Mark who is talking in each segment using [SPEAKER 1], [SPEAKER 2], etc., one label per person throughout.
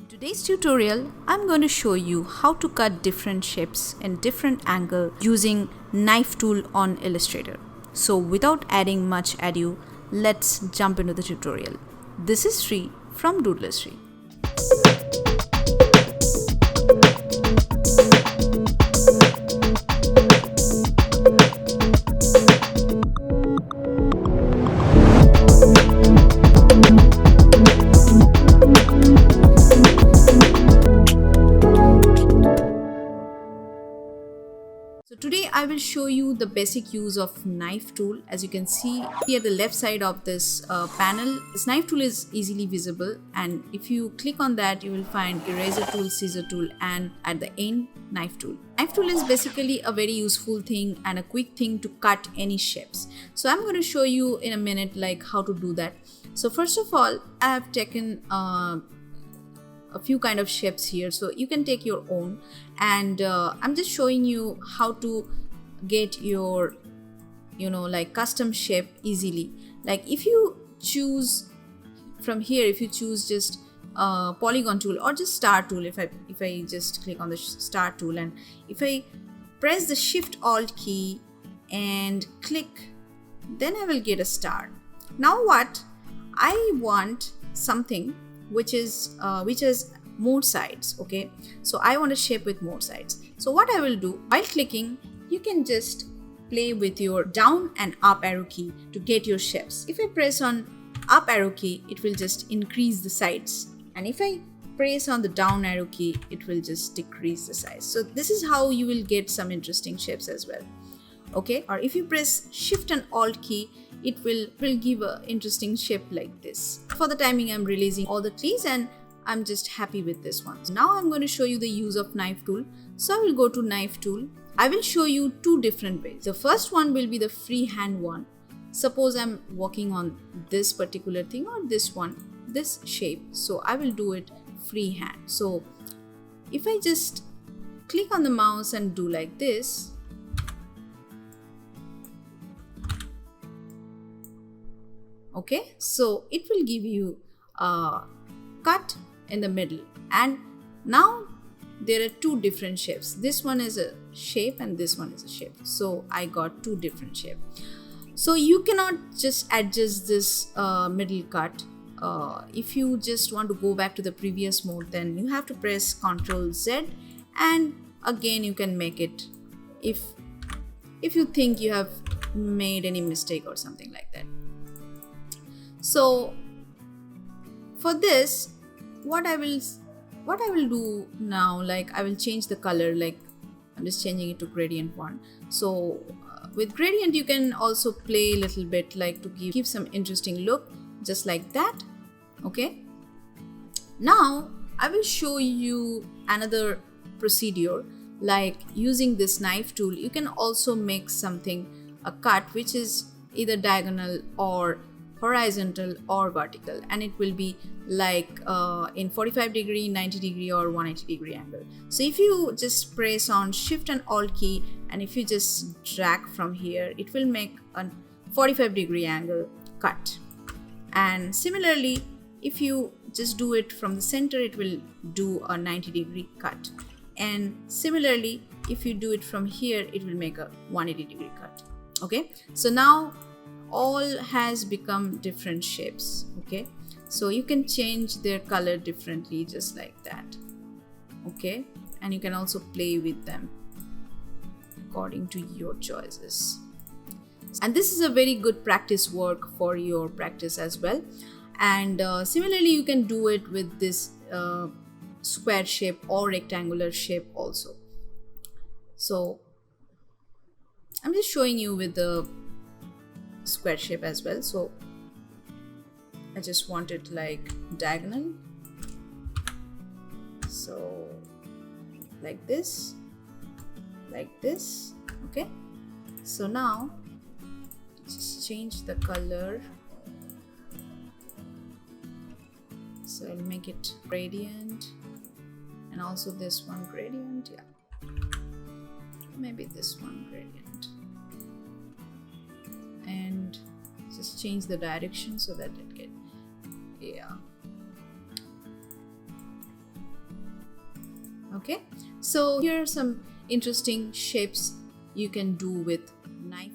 [SPEAKER 1] Today's tutorial, I'm going to show you how to cut different shapes in different angle using knife tool on Illustrator. So without adding much ado, let's jump into the tutorial. This is Sri from Doodler Sri. So today I will show you the basic use of knife tool. As you can see here at the left side of this panel, this knife tool is easily visible, and if you click on that you will find eraser tool, scissor tool, and at the end knife tool. Knife tool is basically a very useful thing and a quick thing to cut any shapes. So I'm going to show you in a minute like how to do that. So first of all, I have taken a few kind of shapes here, so you can take your own, and I'm just showing you how to get your like custom shape easily. Like if you choose from here, if you choose just polygon tool or just star tool, if I just click on the star tool and if I press the shift alt key and click, then I will get a star. Now what I want, something which has more sides. Okay, so I want a shape with more sides. So what I will do, while clicking, you can just play with your down and up arrow key to get your shapes. If I press on up arrow key, it will just increase the sides, and if I press on the down arrow key, it will just decrease the size. So this is how you will get some interesting shapes as well. Okay, or if you press shift and alt key, it will give a interesting shape like this. For the timing, I'm releasing all the keys and I'm just happy with this one. Now I'm going to show you the use of knife tool. So I will go to knife tool. I will show you two different ways. The first one will be the freehand one. Suppose I'm working on this particular thing or this one, this shape. So I will do it freehand. So if I just click on the mouse and do like this, okay, so it will give you a cut in the middle, and now there are two different shapes. This one is a shape and this one is a shape, so I got two different shapes. So you cannot just adjust this middle cut. If you just want to go back to the previous mode, then you have to press Ctrl Z, and again you can make it if you think you have made any mistake or something like that. So for this, what I will do now, like I will change the color, like I'm just changing it to gradient one. So with gradient you can also play a little bit, like to give some interesting look, just like that. Okay, now I will show you another procedure. Like using this knife tool, you can also make something, a cut which is either diagonal or horizontal or vertical, and it will be like in 45 degree, 90 degree or 180 degree angle. So if you just press on shift and alt key, and if you just drag from here, it will make a 45 degree angle cut. And similarly, if you just do it from the center, it will do a 90 degree cut. And similarly, if you do it from here, it will make a 180 degree cut. Okay, so now all has become different shapes. Okay, so you can change their color differently, just like that. Okay, and you can also play with them according to your choices, and this is a very good practice work for your practice as well. And similarly, you can do it with this square shape or rectangular shape also. So I'm just showing you with the square shape as well. So I just want it like diagonal, so like this. Okay, so now just change the color. So I'll make it gradient, and also this one gradient. Yeah, maybe this one gradient, and just change the direction so that it get, yeah, Okay, so here are some interesting shapes you can do with knife.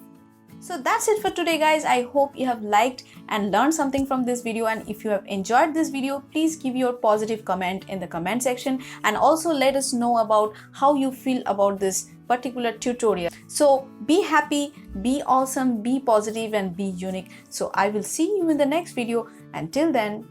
[SPEAKER 2] So that's it for today, guys. I hope you have liked and learned something from this video, and if you have enjoyed this video, please give your positive comment in the comment section, and also let us know about how you feel about this particular tutorial. So be happy, be awesome, be positive, and be unique. So I will see you in the next video. Until then,